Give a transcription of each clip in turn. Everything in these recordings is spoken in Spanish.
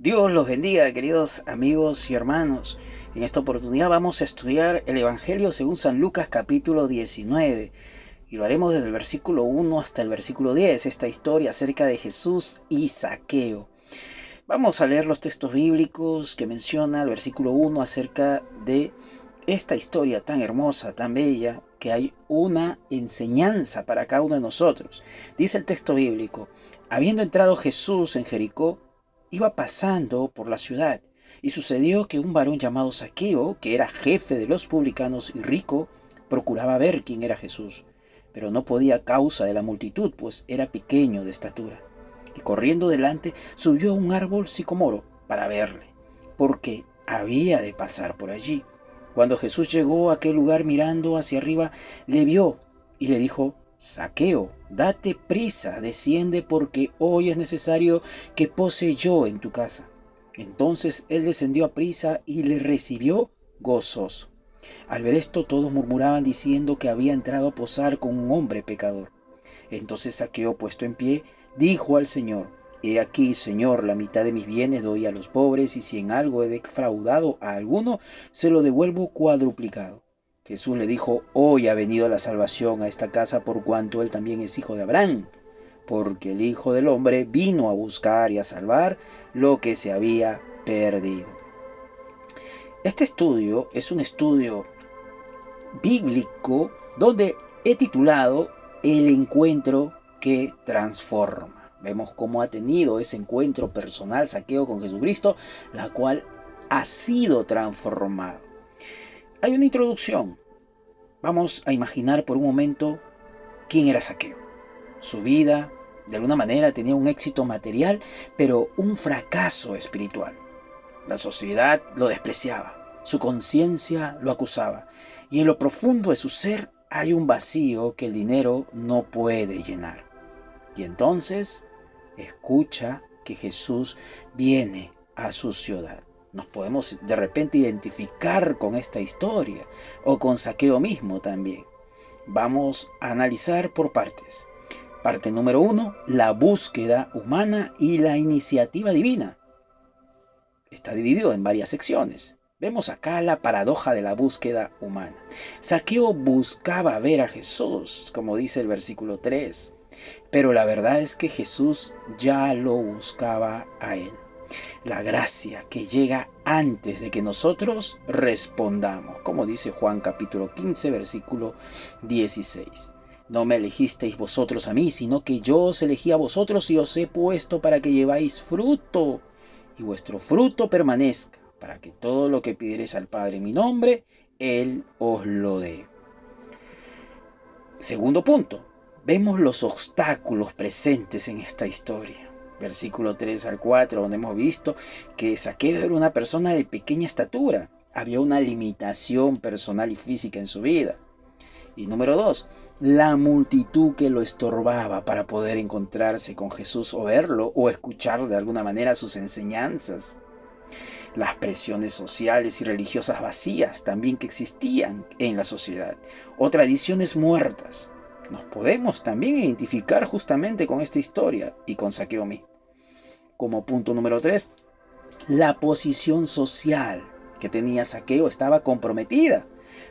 Dios los bendiga, queridos amigos y hermanos. En esta oportunidad vamos a estudiar el Evangelio según San Lucas capítulo 19 y lo haremos desde el versículo 1 hasta el versículo 10, esta historia acerca de Jesús y Zaqueo. Vamos a leer los textos bíblicos que menciona el versículo 1 acerca de esta historia tan hermosa, tan bella, que hay una enseñanza para cada uno de nosotros. Dice el texto bíblico: habiendo entrado Jesús en Jericó, iba pasando por la ciudad, y sucedió que un varón llamado Zaqueo, que era jefe de los publicanos y rico, procuraba ver quién era Jesús, pero no podía a causa de la multitud, pues era pequeño de estatura. Y corriendo delante, subió a un árbol sicomoro para verle, porque había de pasar por allí. Cuando Jesús llegó a aquel lugar, mirando hacia arriba, le vio y le dijo: Zaqueo, date prisa, desciende, porque hoy es necesario que pose yo en tu casa. Entonces él descendió a prisa y le recibió gozoso. Al ver esto, todos murmuraban diciendo que había entrado a posar con un hombre pecador. Entonces Zaqueo, puesto en pie, dijo al Señor: He aquí, Señor, la mitad de mis bienes doy a los pobres, y si en algo he defraudado a alguno, se lo devuelvo cuadruplicado. Jesús le dijo: Hoy ha venido la salvación a esta casa, por cuanto él también es hijo de Abraham, porque el Hijo del Hombre vino a buscar y a salvar lo que se había perdido. Este estudio es un estudio bíblico donde he titulado El encuentro que transforma. Vemos cómo ha tenido ese encuentro personal Zaqueo con Jesucristo, la cual ha sido transformado. Hay una introducción. Vamos a imaginar por un momento quién era Zaqueo. Su vida, de alguna manera, tenía un éxito material, pero un fracaso espiritual. La sociedad lo despreciaba, su conciencia lo acusaba, y en lo profundo de su ser hay un vacío que el dinero no puede llenar. Y entonces escucha que Jesús viene a su ciudad. Nos podemos de repente identificar con esta historia, o con Zaqueo mismo también. Vamos a analizar por partes. Parte número 1, la búsqueda humana y la iniciativa divina. Está dividido en varias secciones. Vemos acá la paradoja de la búsqueda humana. Zaqueo buscaba ver a Jesús, como dice el versículo 3, pero la verdad es que Jesús ya lo buscaba a él. La gracia que llega antes de que nosotros respondamos, como dice Juan capítulo 15, versículo 16. No me elegisteis vosotros a mí, sino que yo os elegí a vosotros y os he puesto para que lleváis fruto, y vuestro fruto permanezca, para que todo lo que pidiereis al Padre en mi nombre, Él os lo dé. Segundo punto, vemos los obstáculos presentes en esta historia. Versículo 3 al 4, donde hemos visto que Zaqueo era una persona de pequeña estatura. Había una limitación personal y física en su vida. Y número 2, la multitud que lo estorbaba para poder encontrarse con Jesús o verlo o escuchar de alguna manera sus enseñanzas. Las presiones sociales y religiosas vacías también que existían en la sociedad, o tradiciones muertas. Nos podemos también identificar justamente con esta historia y con Zaqueo mismo. Como punto número 3, la posición social que tenía Zaqueo estaba comprometida,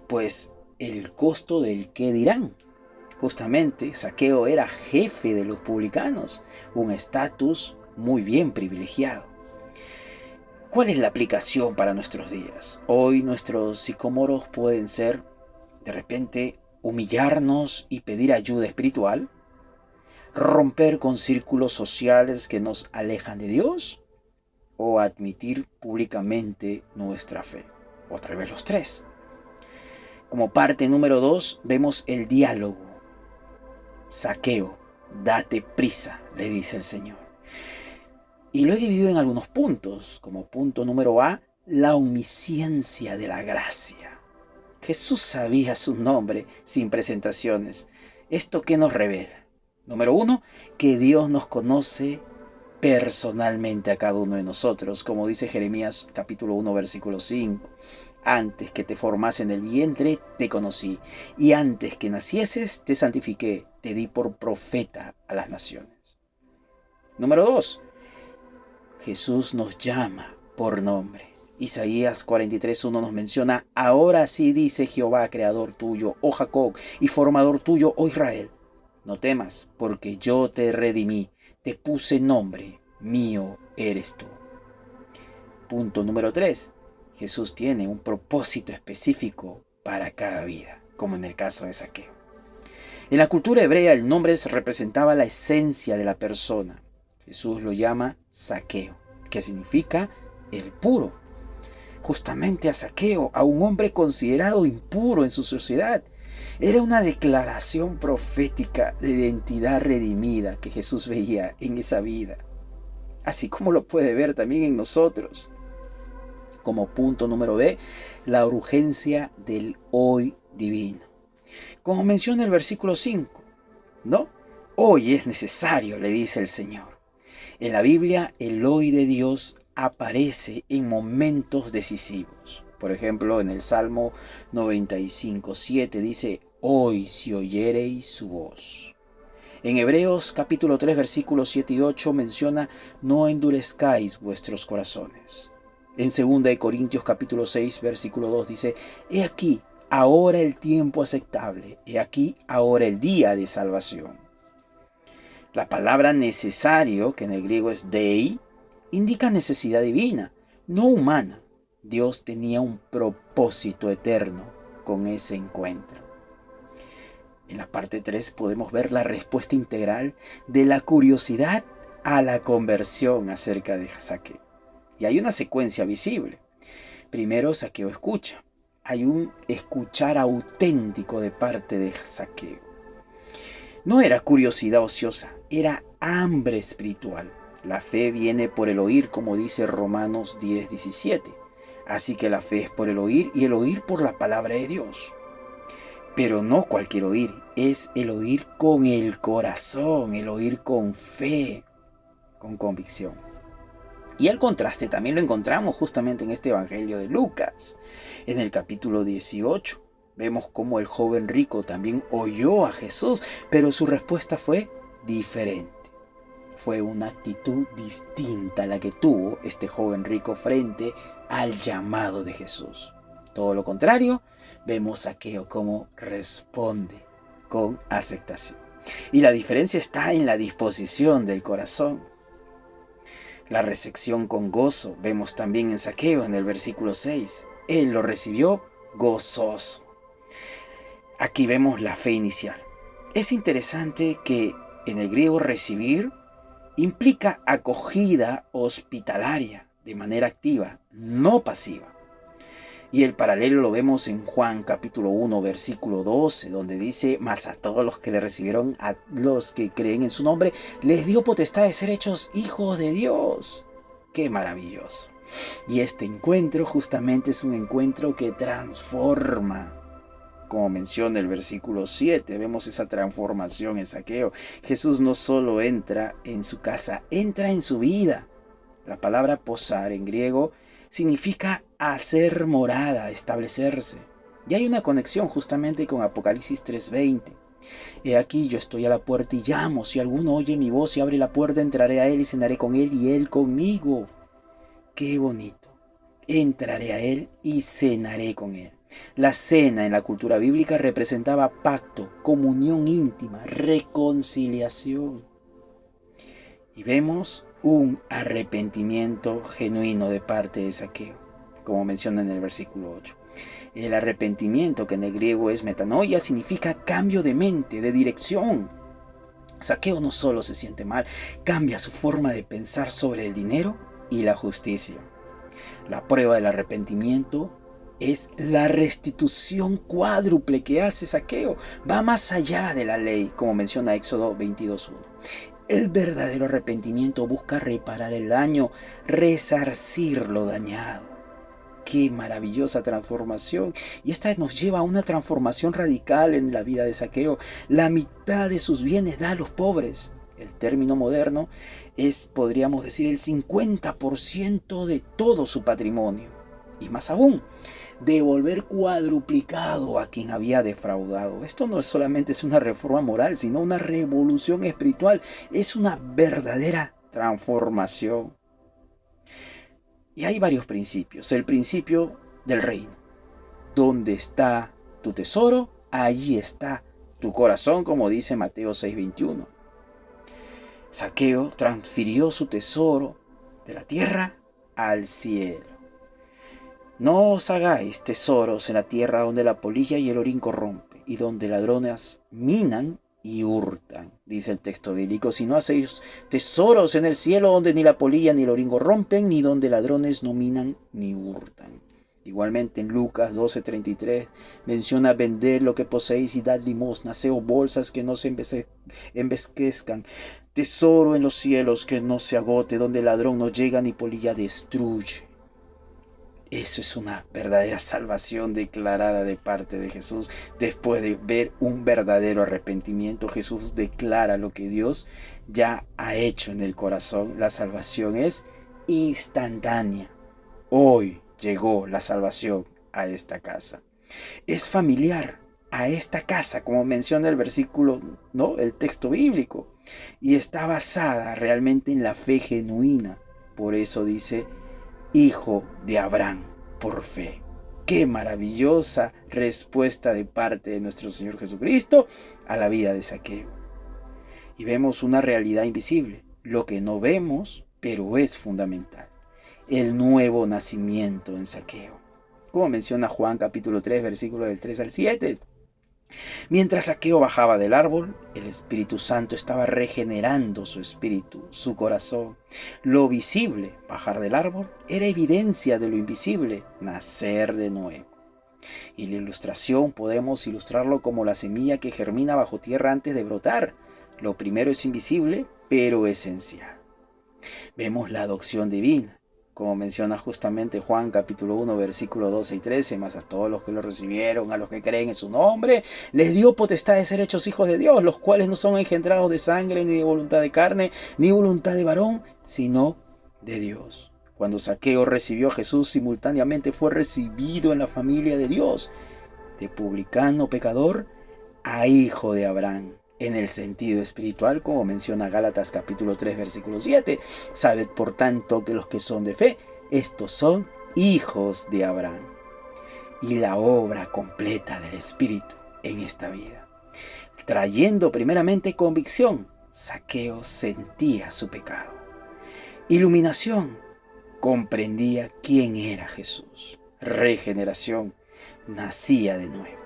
pues el costo del qué dirán. Justamente Zaqueo era jefe de los publicanos, un estatus muy bien privilegiado. ¿Cuál es la aplicación para nuestros días? Hoy nuestros sicómoros pueden ser, de repente, humillarnos y pedir ayuda espiritual, romper con círculos sociales que nos alejan de Dios, o admitir públicamente nuestra fe, o tal vez los tres. Como parte número 2, vemos el diálogo. Zaqueo, date prisa, le dice el Señor. Y lo he dividido en algunos puntos. Como punto número A, la omnisciencia de la gracia. Jesús sabía su nombre sin presentaciones. ¿Esto qué nos revela? Número 1, que Dios nos conoce personalmente a cada uno de nosotros, como dice Jeremías capítulo 1, versículo 5. Antes que te formase en el vientre, te conocí, y antes que nacieses, te santifiqué, te di por profeta a las naciones. Número 2, Jesús nos llama por nombre. Isaías 43:1 nos menciona: ahora sí dice Jehová, creador tuyo, oh Jacob, y formador tuyo, oh Israel. No temas, porque yo te redimí, te puse nombre, mío eres tú. Punto número 3. Jesús tiene un propósito específico para cada vida, como en el caso de Zaqueo. En la cultura hebrea el nombre representaba la esencia de la persona. Jesús lo llama Zaqueo, que significa el puro. Justamente a Zaqueo, a un hombre considerado impuro en su sociedad, era una declaración profética de identidad redimida que Jesús veía en esa vida, así como lo puede ver también en nosotros. Como punto número B, la urgencia del hoy divino. Como menciona el versículo 5, ¿no? Hoy es necesario, le dice el Señor. En la Biblia, el hoy de Dios aparece en momentos decisivos. Por ejemplo, en el Salmo 95:7 dice: hoy si oyereis su voz. En Hebreos capítulo 3 versículos 7 y 8 menciona: no endurezcáis vuestros corazones. En 2 Corintios capítulo 6 versículo 2 dice: he aquí ahora el tiempo aceptable, he aquí ahora el día de salvación. La palabra necesario, que en el griego es dei, indica necesidad divina, no humana. Dios tenía un propósito eterno con ese encuentro. En la parte 3 podemos ver la respuesta integral de la curiosidad a la conversión acerca de Zaqueo. Y hay una secuencia visible. Primero, Zaqueo escucha. Hay un escuchar auténtico de parte de Zaqueo. No era curiosidad ociosa, era hambre espiritual. La fe viene por el oír, como dice Romanos 10:17. Así que la fe es por el oír y el oír por la palabra de Dios. Pero no cualquier oír, es el oír con el corazón, el oír con fe, con convicción. Y el contraste también lo encontramos justamente en este Evangelio de Lucas. En el capítulo 18 vemos cómo el joven rico también oyó a Jesús, pero su respuesta fue diferente. Fue una actitud distinta a la que tuvo este joven rico frente al llamado de Jesús. Todo lo contrario, vemos a Zaqueo cómo responde con aceptación. Y la diferencia está en la disposición del corazón. La recepción con gozo vemos también en Zaqueo en el versículo 6. Él lo recibió gozoso. Aquí vemos la fe inicial. Es interesante que en el griego recibir implica acogida hospitalaria de manera activa, no pasiva. Y el paralelo lo vemos en Juan capítulo 1 versículo 12, donde dice: mas a todos los que le recibieron, a los que creen en su nombre, les dio potestad de ser hechos hijos de Dios. ¡Qué maravilloso! Y este encuentro justamente es un encuentro que transforma. Como menciona el versículo 7, vemos esa transformación en Zaqueo. Jesús no solo entra en su casa, entra en su vida. La palabra posar en griego significa hacer morada, establecerse. Y hay una conexión justamente con Apocalipsis 3:20. He aquí yo estoy a la puerta y llamo. Si alguno oye mi voz y abre la puerta, entraré a él y cenaré con él y él conmigo. ¡Qué bonito! Entraré a él y cenaré con él. La cena en la cultura bíblica representaba pacto, comunión íntima, reconciliación. Y vemos un arrepentimiento genuino de parte de Zaqueo, como menciona en el versículo 8. El arrepentimiento, que en el griego es metanoia, significa cambio de mente, de dirección. Zaqueo no solo se siente mal, cambia su forma de pensar sobre el dinero y la justicia. La prueba del arrepentimiento es la restitución cuádruple que hace Zaqueo. Va más allá de la ley, como menciona Éxodo 22:1. El verdadero arrepentimiento busca reparar el daño, resarcir lo dañado. ¡Qué maravillosa transformación! Y esta nos lleva a una transformación radical en la vida de Zaqueo. La mitad de sus bienes da a los pobres. El término moderno es, podríamos decir, el 50% de todo su patrimonio. Y más aún, devolver cuadruplicado a quien había defraudado. Esto no es solamente una reforma moral, sino una revolución espiritual. Es una verdadera transformación. Y hay varios principios. El principio del reino. Donde está tu tesoro, allí está tu corazón, como dice Mateo 6:21. Zaqueo transfirió su tesoro de la tierra al cielo. No os hagáis tesoros en la tierra donde la polilla y el orín corrompe, y donde ladrones minan y hurtan, dice el texto bíblico, sino hacéis tesoros en el cielo donde ni la polilla ni el orín corrompen, ni donde ladrones no minan ni hurtan. Igualmente en Lucas 12:33 menciona: vender lo que poseéis y dad limosna, haceos bolsas que no se envejezcan, tesoro en los cielos que no se agote, donde el ladrón no llega ni polilla destruye. Eso es una verdadera salvación declarada de parte de Jesús. Después de ver un verdadero arrepentimiento, Jesús declara lo que Dios ya ha hecho en el corazón. La salvación es instantánea. Hoy llegó la salvación a esta casa. Es familiar a esta casa, como menciona el versículo, ¿no? El texto bíblico. Y está basada realmente en la fe genuina. Por eso dice: hijo de Abraham por fe. Qué maravillosa respuesta de parte de nuestro Señor Jesucristo a la vida de Zaqueo. Y vemos una realidad invisible, lo que no vemos, pero es fundamental: el nuevo nacimiento en Zaqueo. Como menciona Juan capítulo 3, versículos del 3 al 7. Mientras Zaqueo bajaba del árbol, el Espíritu Santo estaba regenerando su espíritu, su corazón. Lo visible, bajar del árbol, era evidencia de lo invisible, nacer de nuevo. Y la ilustración podemos ilustrarlo como la semilla que germina bajo tierra antes de brotar. Lo primero es invisible, pero esencial. Vemos la adopción divina, como menciona justamente Juan capítulo 1, versículos 12 y 13, más a todos los que lo recibieron, a los que creen en su nombre, les dio potestad de ser hechos hijos de Dios, los cuales no son engendrados de sangre, ni de voluntad de carne, ni voluntad de varón, sino de Dios. Cuando Zaqueo recibió a Jesús, simultáneamente fue recibido en la familia de Dios, de publicano pecador a hijo de Abraham. En el sentido espiritual, como menciona Gálatas capítulo 3, versículo 7. Sabed por tanto que los que son de fe, estos son hijos de Abraham. Y la obra completa del Espíritu en esta vida, trayendo primeramente convicción, Zaqueo sentía su pecado. Iluminación, comprendía quién era Jesús. Regeneración, nacía de nuevo.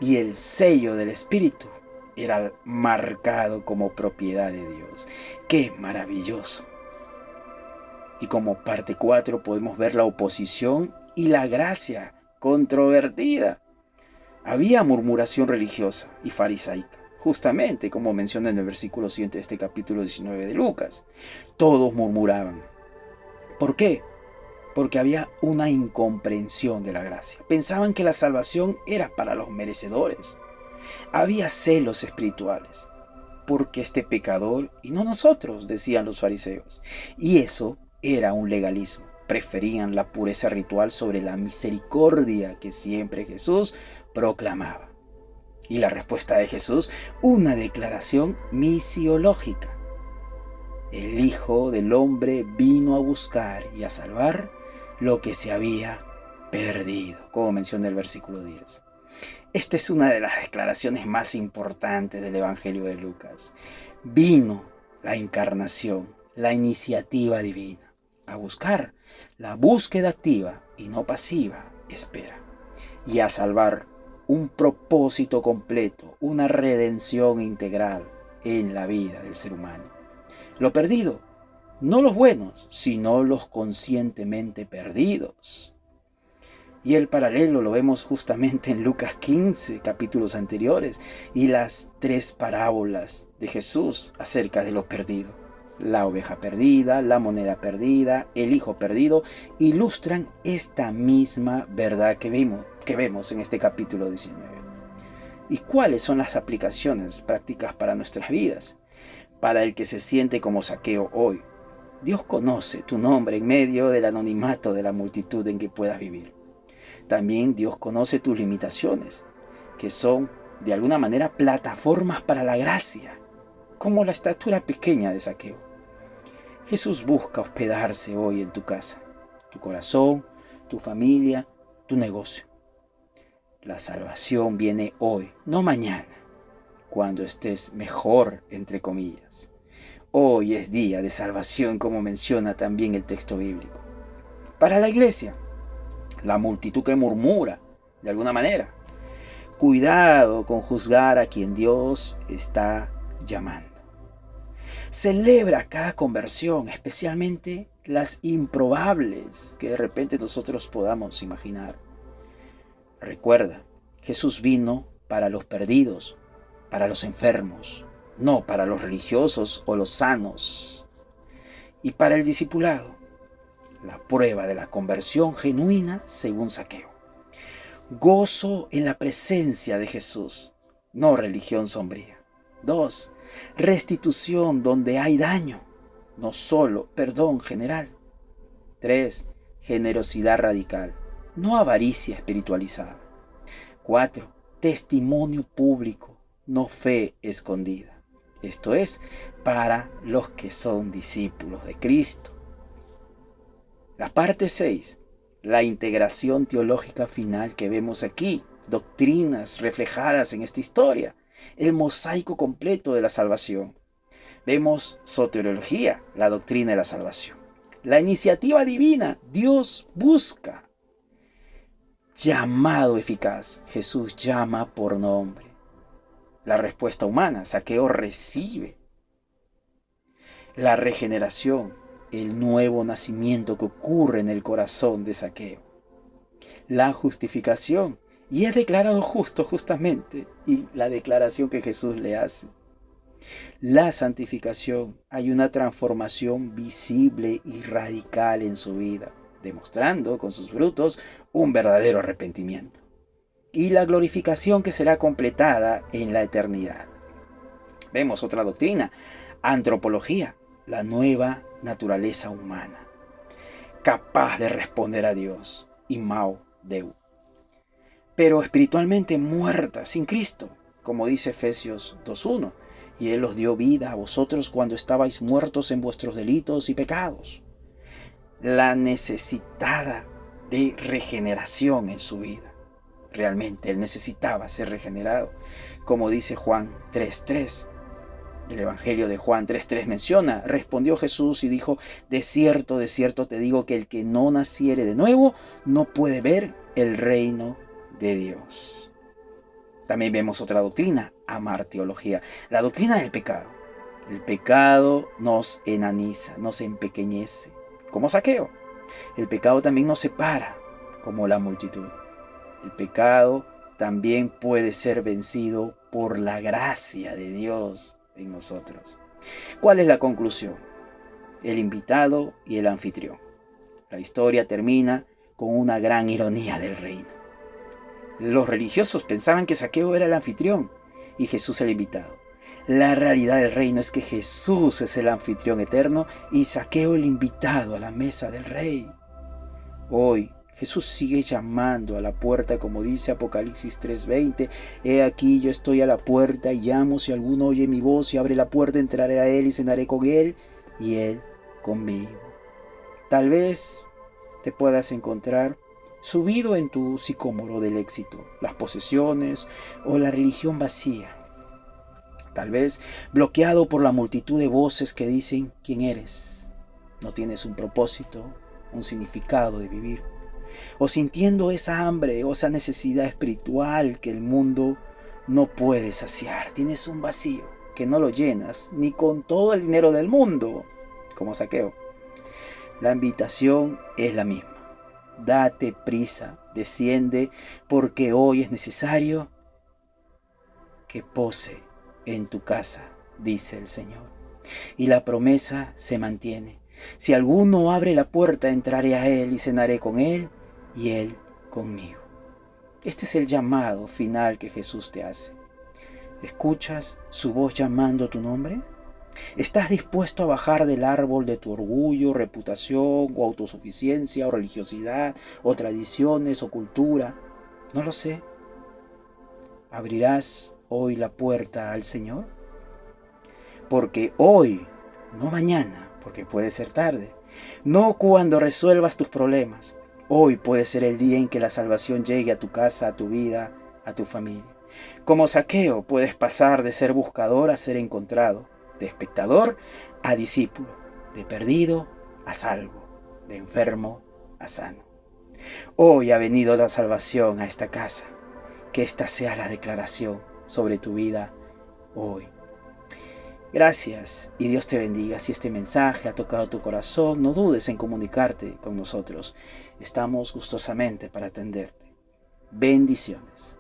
Y el sello del Espíritu era marcado como propiedad de Dios. ¡Qué maravilloso! Y como parte 4 podemos ver la oposición y la gracia controvertida. Había murmuración religiosa y farisaica, justamente como menciona en el versículo 7 de este capítulo 19 de Lucas. Todos murmuraban. ¿Por qué? Porque había una incomprensión de la gracia. Pensaban que la salvación era para los merecedores. Había celos espirituales, porque este pecador y no nosotros, decían los fariseos. Y eso era un legalismo. Preferían la pureza ritual sobre la misericordia que siempre Jesús proclamaba. Y la respuesta de Jesús, una declaración misiológica. El Hijo del Hombre vino a buscar y a salvar lo que se había perdido, como menciona el versículo 10. Esta es una de las declaraciones más importantes del Evangelio de Lucas. Vino la encarnación, la iniciativa divina, a buscar, la búsqueda activa y no pasiva, espera, y a salvar un propósito completo, una redención integral en la vida del ser humano. Lo perdido, no los buenos, sino los conscientemente perdidos. Y el paralelo lo vemos justamente en Lucas 15, capítulos anteriores, y las 3 parábolas de Jesús acerca de lo perdido. La oveja perdida, la moneda perdida, el hijo perdido, ilustran esta misma verdad que vemos en este capítulo 19. ¿Y cuáles son las aplicaciones prácticas para nuestras vidas? Para el que se siente como Zaqueo hoy, Dios conoce tu nombre en medio del anonimato de la multitud en que puedas vivir. También Dios conoce tus limitaciones, que son de alguna manera plataformas para la gracia, como la estatura pequeña de Zaqueo. Jesús busca hospedarse hoy en tu casa. tu corazón, tu familia, tu negocio. La salvación viene hoy, no mañana, cuando estés mejor, entre comillas. Hoy es día de salvación, como menciona también el texto bíblico. Para la iglesia, la multitud que murmura, de alguna manera, cuidado con juzgar a quien Dios está llamando. Celebra cada conversión, especialmente las improbables que de repente nosotros podamos imaginar. Recuerda, Jesús vino para los perdidos, para los enfermos, no para los religiosos o los sanos. Y para el discipulado, la prueba de la conversión genuina según Zaqueo. Gozo en la presencia de Jesús, no religión sombría. 2. Restitución donde hay daño, no solo perdón general. 3. Generosidad radical, no avaricia espiritualizada. 4. Testimonio público, no fe escondida. Esto es para los que son discípulos de Cristo. La parte 6. La integración teológica final que vemos aquí, doctrinas reflejadas en esta historia, el mosaico completo de la salvación. Vemos soteriología, la doctrina de la salvación. La iniciativa divina, Dios busca. Llamado eficaz, Jesús llama por nombre. La respuesta humana, Zaqueo recibe. La regeneración, el nuevo nacimiento que ocurre en el corazón de Zaqueo. La justificación, y es declarado justo justamente, y la declaración que Jesús le hace. La santificación, hay una transformación visible y radical en su vida, demostrando con sus frutos un verdadero arrepentimiento. Y la glorificación que será completada en la eternidad. Vemos otra doctrina, antropología, la nueva naturaleza humana, capaz de responder a Dios, Imau Deu, pero espiritualmente muerta, sin Cristo, como dice Efesios 2:1, y Él os dio vida a vosotros cuando estabais muertos en vuestros delitos y pecados. La necesitada de regeneración en su vida. Realmente Él necesitaba ser regenerado, como dice Juan 3:3. El Evangelio de Juan 3:3 menciona, respondió Jesús y dijo, de cierto te digo que el que no naciere de nuevo no puede ver el reino de Dios. También vemos otra doctrina, amartiología, la doctrina del pecado. El pecado nos enaniza, nos empequeñece, como Zaqueo. El pecado también nos separa, como la multitud. El pecado también puede ser vencido por la gracia de Dios en nosotros. ¿Cuál es la conclusión? El invitado y el anfitrión. La historia termina con una gran ironía del reino. Los religiosos pensaban que Zaqueo era el anfitrión y Jesús el invitado. La realidad del reino es que Jesús es el anfitrión eterno y Zaqueo el invitado a la mesa del rey. Hoy Jesús sigue llamando a la puerta, como dice Apocalipsis 3:20. He aquí yo estoy a la puerta y llamo, si alguno oye mi voz y abre la puerta, entraré a él y cenaré con él y él conmigo. Tal vez te puedas encontrar subido en tu sicómoro del éxito, las posesiones o la religión vacía. Tal vez bloqueado por la multitud de voces que dicen quién eres. No tienes un propósito, un significado de vivir. O sintiendo esa hambre o esa necesidad espiritual que el mundo no puede saciar. Tienes un vacío que no lo llenas ni con todo el dinero del mundo, como Zaqueo. La invitación es la misma. Date prisa, desciende, porque hoy es necesario que pose en tu casa, dice el Señor. Y la promesa se mantiene. Si alguno abre la puerta, entraré a él y cenaré con él y él conmigo. Este es el llamado final que Jesús te hace. ¿Escuchas su voz llamando tu nombre? ¿Estás dispuesto a bajar del árbol de tu orgullo, reputación o autosuficiencia o religiosidad o tradiciones o cultura? No lo sé. ¿Abrirás hoy la puerta al Señor? Porque hoy, no mañana, porque puede ser tarde, no cuando resuelvas tus problemas. Hoy puede ser el día en que la salvación llegue a tu casa, a tu vida, a tu familia. Como Zaqueo puedes pasar de ser buscador a ser encontrado, de espectador a discípulo, de perdido a salvo, de enfermo a sano. Hoy ha venido la salvación a esta casa. Que esta sea la declaración sobre tu vida hoy. Gracias y Dios te bendiga. Si este mensaje ha tocado tu corazón, no dudes en comunicarte con nosotros. Estamos gustosamente para atenderte. Bendiciones.